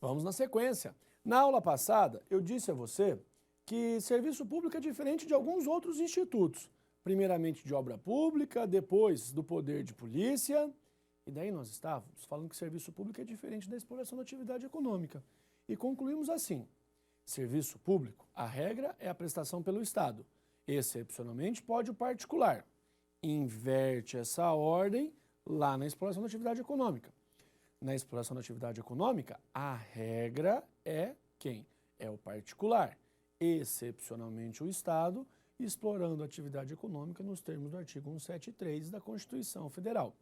Vamos na sequência. Na aula passada, eu disse a você que serviço público é diferente de alguns outros institutos. Primeiramente de obra pública, depois do poder de polícia. E daí nós estávamos falando que serviço público é diferente da exploração da atividade econômica. E concluímos assim: serviço público, a regra é a prestação pelo Estado. Excepcionalmente pode o particular. Inverte essa ordem lá na exploração da atividade econômica. Na exploração da atividade econômica, a regra é quem? É o particular, excepcionalmente o Estado, explorando a atividade econômica nos termos do artigo 173 da Constituição Federal.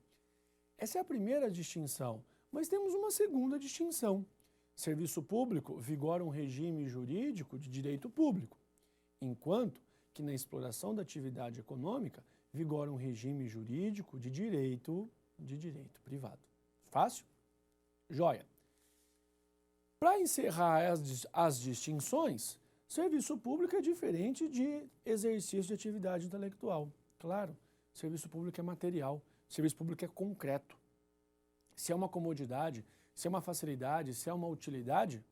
Essa é a primeira distinção, mas temos uma segunda distinção. Serviço público vigora um regime jurídico de direito público, enquanto que na exploração da atividade econômica vigora um regime jurídico de direito privado. Fácil? Joia. Para encerrar as distinções, serviço público é diferente de exercício de atividade intelectual. Claro, serviço público é material, serviço público é concreto. Se é uma comodidade, se é uma facilidade, se é uma utilidade,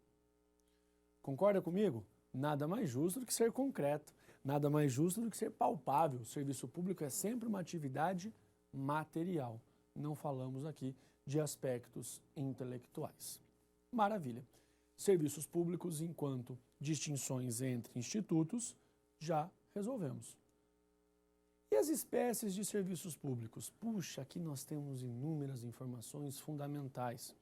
concorda comigo? Nada mais justo do que ser concreto, nada mais justo do que ser palpável. O serviço público é sempre uma atividade material. Não falamos aqui de aspectos intelectuais. Maravilha. Serviços públicos enquanto distinções entre institutos, já resolvemos. E as espécies de serviços públicos? Puxa, aqui nós temos inúmeras informações fundamentais.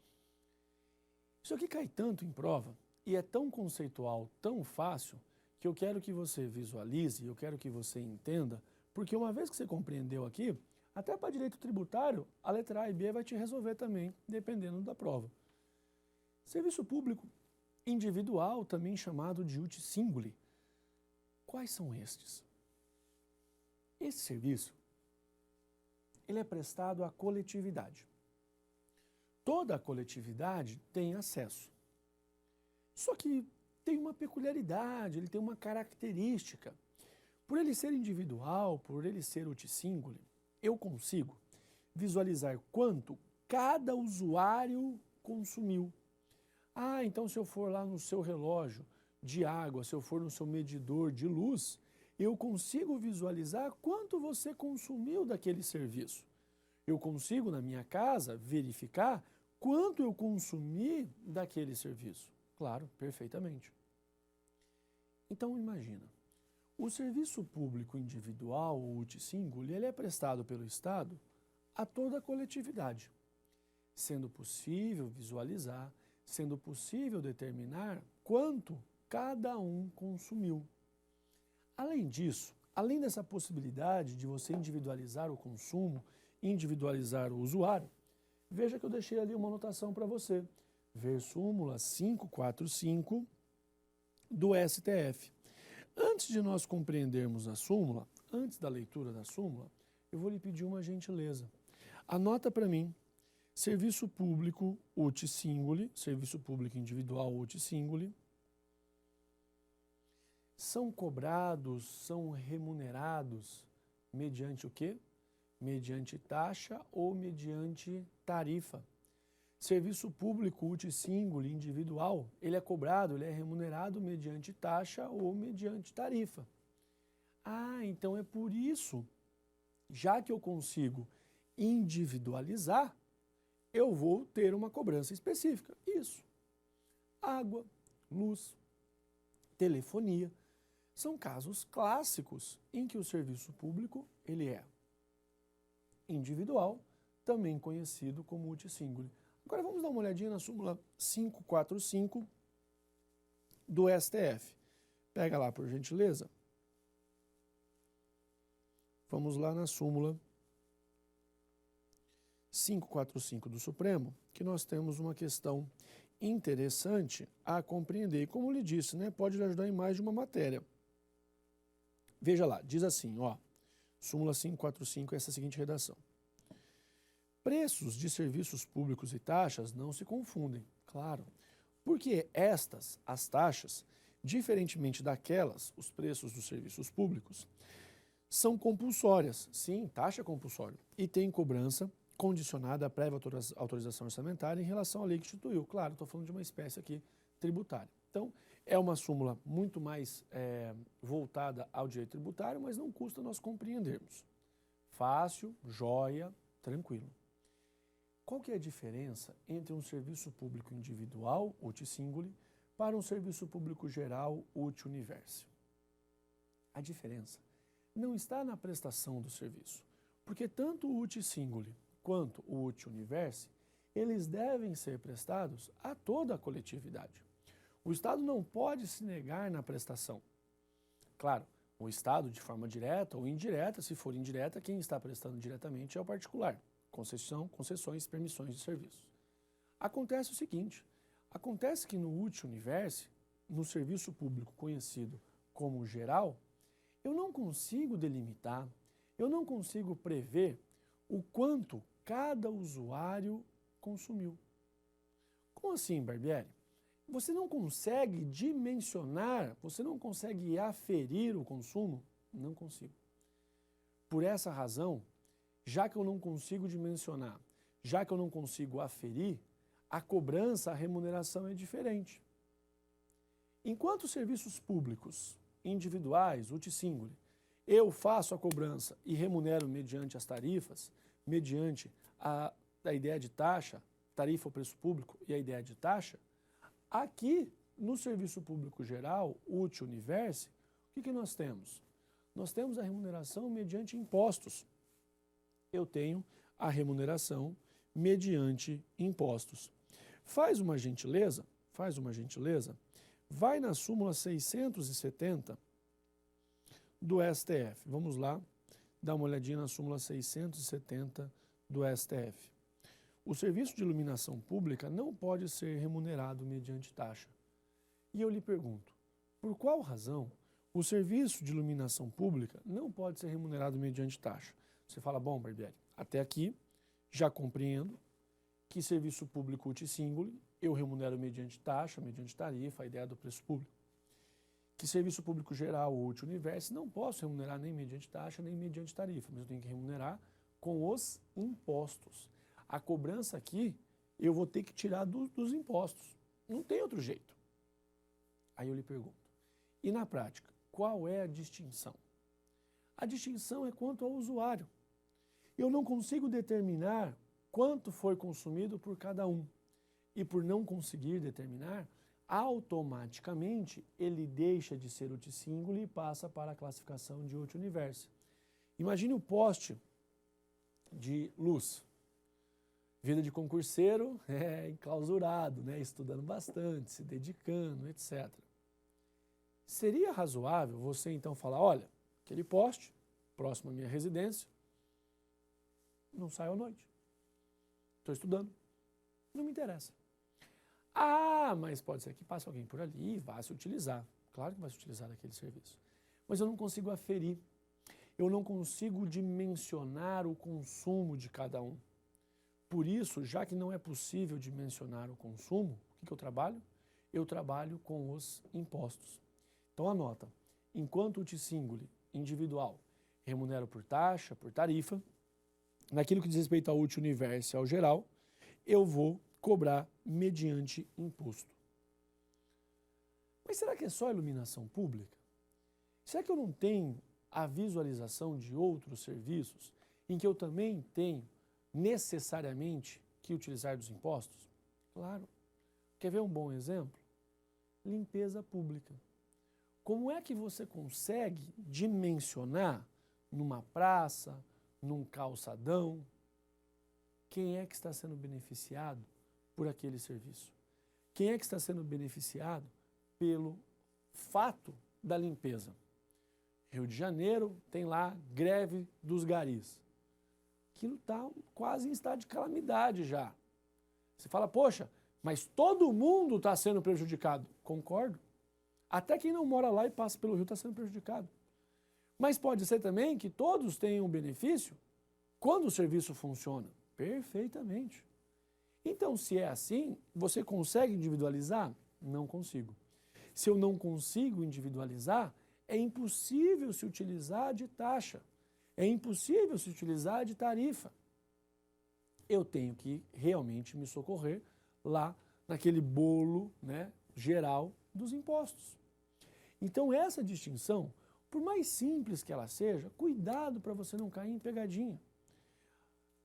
Isso aqui cai tanto em prova e é tão conceitual, tão fácil, que eu quero que você visualize, eu quero que você entenda, porque uma vez que você compreendeu aqui, até para direito tributário, a letra A e B vai te resolver também, dependendo da prova. Serviço público individual, também chamado de uti singuli. Quais são estes? Esse serviço, ele é prestado à coletividade. Toda a coletividade tem acesso. Só que tem uma peculiaridade, ele tem uma característica. Por ele ser individual, por ele ser uti singuli, eu consigo visualizar quanto cada usuário consumiu. Ah, então se eu for lá no seu relógio de água, se eu for no seu medidor de luz, eu consigo visualizar quanto você consumiu daquele serviço. Eu consigo, na minha casa, verificar quanto eu consumi daquele serviço. Claro, perfeitamente. Então, imagina. O serviço público individual, o uti singuli, ele é prestado pelo Estado a toda a coletividade, sendo possível visualizar, sendo possível determinar quanto cada um consumiu. Além disso, além dessa possibilidade de você individualizar o consumo, individualizar o usuário, veja que eu deixei ali uma anotação para você. Ver súmula 545 do STF. Antes de nós compreendermos a súmula, antes da leitura da súmula, eu vou lhe pedir uma gentileza. Anota para mim, serviço público uti singuli, serviço público individual uti singuli, são cobrados, são remunerados mediante o quê? Mediante taxa ou mediante tarifa. Serviço público uti singuli individual, ele é cobrado, ele é remunerado mediante taxa ou mediante tarifa. Ah, então é por isso, já que eu consigo individualizar, eu vou ter uma cobrança específica. Isso. Água, luz, telefonia, são casos clássicos em que o serviço público ele é individual, também conhecido como uti singuli. Agora vamos dar uma olhadinha na súmula 545 do STF. Pega lá, por gentileza. Vamos lá na súmula 545 do Supremo, que nós temos uma questão interessante a compreender. E como lhe disse, né, pode lhe ajudar em mais de uma matéria. Veja lá, diz assim, ó, súmula 545, essa seguinte redação. Preços de serviços públicos e taxas não se confundem, claro, porque estas, as taxas, diferentemente daquelas, os preços dos serviços públicos, são compulsórias, sim, taxa compulsória, e tem cobrança condicionada à prévia autorização orçamentária em relação à lei que instituiu. Claro, estou falando de uma espécie aqui tributária. Então, é uma súmula muito mais voltada ao direito tributário, mas não custa nós compreendermos. Fácil, joia, tranquilo. Qual que é a diferença entre um serviço público individual, uti singuli, para um serviço público geral, uti universi? A diferença não está na prestação do serviço, porque tanto o uti singuli quanto o uti universi, eles devem ser prestados a toda a coletividade. O Estado não pode se negar na prestação. Claro, o Estado de forma direta ou indireta, se for indireta, quem está prestando diretamente é o particular. Concessões, permissões de serviços. Acontece o seguinte, acontece que no uti universi, no serviço público conhecido como geral, eu não consigo delimitar, eu não consigo prever o quanto cada usuário consumiu. Como assim, Barbieri? Você não consegue dimensionar, você não consegue aferir o consumo? Não consigo. Por essa razão, já que eu não consigo dimensionar, já que eu não consigo aferir, a cobrança, a remuneração é diferente. Enquanto os serviços públicos individuais, uti singuli, eu faço a cobrança e remunero mediante as tarifas, mediante a ideia de taxa, tarifa ou preço público e a ideia de taxa, aqui no serviço público geral, uti universi, o que nós temos? Nós temos a remuneração mediante impostos. Eu tenho a remuneração mediante impostos. Faz uma gentileza, vai na súmula 670 do STF. Vamos lá, dar uma olhadinha na súmula 670 do STF. O serviço de iluminação pública não pode ser remunerado mediante taxa. E eu lhe pergunto, por qual razão o serviço de iluminação pública não pode ser remunerado mediante taxa? Você fala, bom, Barbieri, até aqui já compreendo que serviço público uti singuli eu remunero mediante taxa, mediante tarifa, a ideia do preço público. Que serviço público geral ou uti universi não posso remunerar nem mediante taxa, nem mediante tarifa, mas eu tenho que remunerar com os impostos. A cobrança aqui eu vou ter que tirar dos impostos. Não tem outro jeito. Aí eu lhe pergunto, e na prática, qual é a distinção? A distinção é quanto ao usuário. Eu não consigo determinar quanto foi consumido por cada um. E por não conseguir determinar, automaticamente ele deixa de ser uti singuli e passa para a classificação de uti universi. Imagine o poste de luz. Vida de concurseiro enclausurado, estudando bastante, se dedicando, etc. Seria razoável você então falar, olha, aquele poste, próximo à minha residência, não saio à noite. Estou estudando. Não me interessa. Ah, mas pode ser que passe alguém por ali e vá se utilizar. Claro que vai se utilizar daquele serviço. Mas eu não consigo aferir. Eu não consigo dimensionar o consumo de cada um. Por isso, já que não é possível dimensionar o consumo, o que eu trabalho? Eu trabalho com os impostos. Então anota, enquanto uti singuli, individual, remunero por taxa, por tarifa, naquilo que diz respeito ao uti universi, ao geral, eu vou cobrar mediante imposto. Mas será que é só iluminação pública? Será que eu não tenho a visualização de outros serviços em que eu também tenho necessariamente que utilizar dos impostos? Claro. Quer ver um bom exemplo? Limpeza pública. Como é que você consegue dimensionar numa praça, num calçadão, quem é que está sendo beneficiado por aquele serviço? Quem é que está sendo beneficiado pelo fato da limpeza? Rio de Janeiro tem lá greve dos garis. Aquilo está quase em estado de calamidade já. Você fala, poxa, mas todo mundo está sendo prejudicado. Concordo. Até quem não mora lá e passa pelo rio está sendo prejudicado. Mas pode ser também que todos tenham benefício quando o serviço funciona. Perfeitamente. Então, se é assim, você consegue individualizar? Não consigo. Se eu não consigo individualizar, é impossível se utilizar de taxa. É impossível se utilizar de tarifa. eu tenho que realmente me socorrer lá naquele bolo, né, geral dos impostos. Então essa distinção, por mais simples que ela seja, cuidado para você não cair em pegadinha.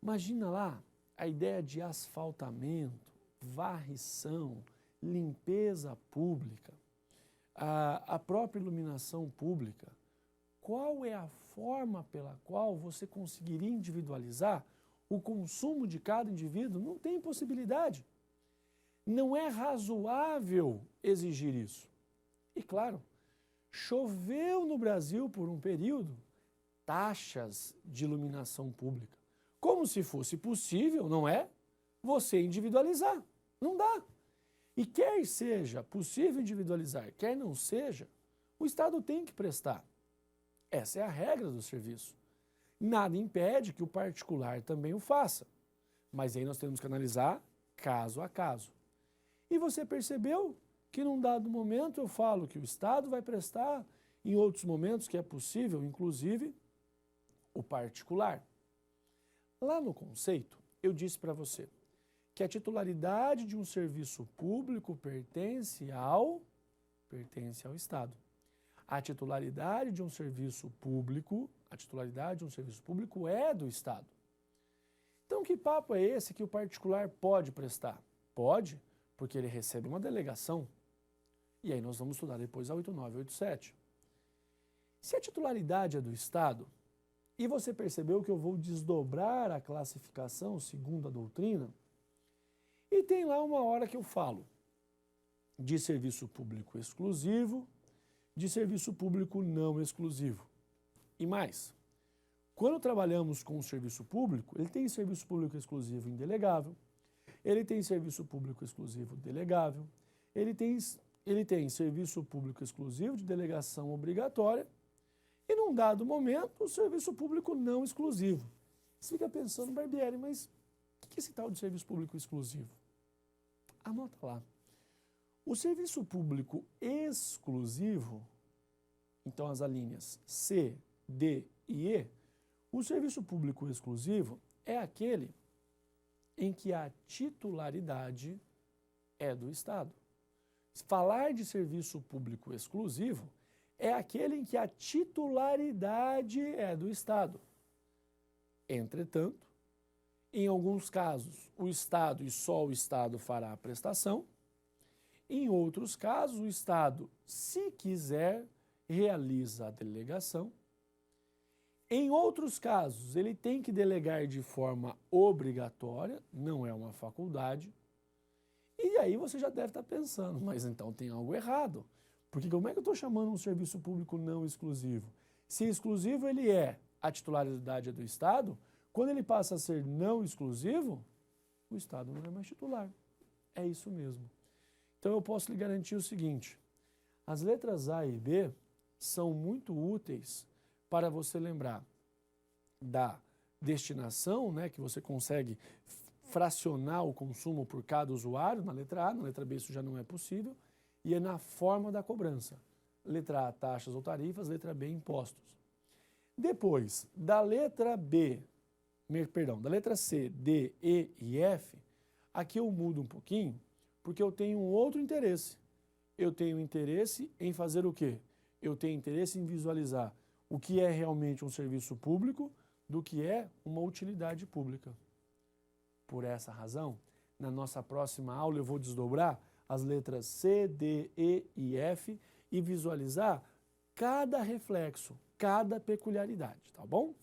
Imagina lá a ideia de asfaltamento, varrição, limpeza pública, a própria iluminação pública. Qual é a forma pela qual você conseguiria individualizar o consumo de cada indivíduo? Não tem possibilidade. Não é razoável exigir isso. E claro, choveu no Brasil por um período taxas de iluminação pública. Como se fosse possível, não é? Você individualizar. Não dá. E quer seja possível individualizar, quer não seja, o Estado tem que prestar. Essa é a regra do serviço. Nada impede que o particular também o faça. Mas aí nós temos que analisar caso a caso. E você percebeu que num dado momento eu falo que o Estado vai prestar, em outros momentos que é possível, inclusive, o particular. Lá no conceito, eu disse para você que a titularidade de um serviço público pertence ao Estado. A titularidade de um serviço público, é do Estado. Então que papo é esse que o particular pode prestar? Pode, porque ele recebe uma delegação. E aí nós vamos estudar depois a 8987. Se a titularidade é do Estado, e você percebeu que eu vou desdobrar a classificação segundo a doutrina, e tem lá uma hora que eu falo de serviço público exclusivo, de serviço público não exclusivo. E mais, quando trabalhamos com o serviço público, ele tem serviço público exclusivo indelegável, ele tem serviço público exclusivo delegável, ele tem serviço público exclusivo de delegação obrigatória e, num dado momento, o serviço público não exclusivo. Você fica pensando, Barbieri, mas o que é esse tal de serviço público exclusivo? Anota lá. O serviço público exclusivo, então as alíneas C, D e E, o serviço público exclusivo é aquele em que a titularidade é do Estado. Falar de serviço público exclusivo é aquele em que a titularidade é do Estado. Entretanto, em alguns casos, o Estado e só o Estado fará a prestação. Em outros casos, o Estado, se quiser, realiza a delegação. Em outros casos, ele tem que delegar de forma obrigatória, não é uma faculdade. E aí você já deve estar pensando, mas então tem algo errado. Porque como é que eu estou chamando um serviço público não exclusivo? Se exclusivo ele é, a titularidade é do Estado, quando ele passa a ser não exclusivo, o Estado não é mais titular. É isso mesmo. Então eu posso lhe garantir o seguinte, as letras A e B são muito úteis para você lembrar da destinação, né, que você consegue fracionar o consumo por cada usuário, na letra A, na letra B isso já não é possível, e é na forma da cobrança. Letra A, taxas ou tarifas, letra B, impostos. Depois, da letra C, D, E e F, aqui eu mudo um pouquinho, porque eu tenho um outro interesse. Eu tenho interesse em fazer o quê? Eu tenho interesse em visualizar o que é realmente um serviço público do que é uma utilidade pública. Por essa razão, na nossa próxima aula eu vou desdobrar as letras C, D, E e F e visualizar cada reflexo, cada peculiaridade, tá bom?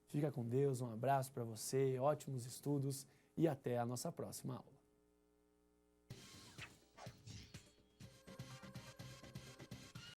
Fica com Deus, um abraço para você, ótimos estudos e até a nossa próxima aula.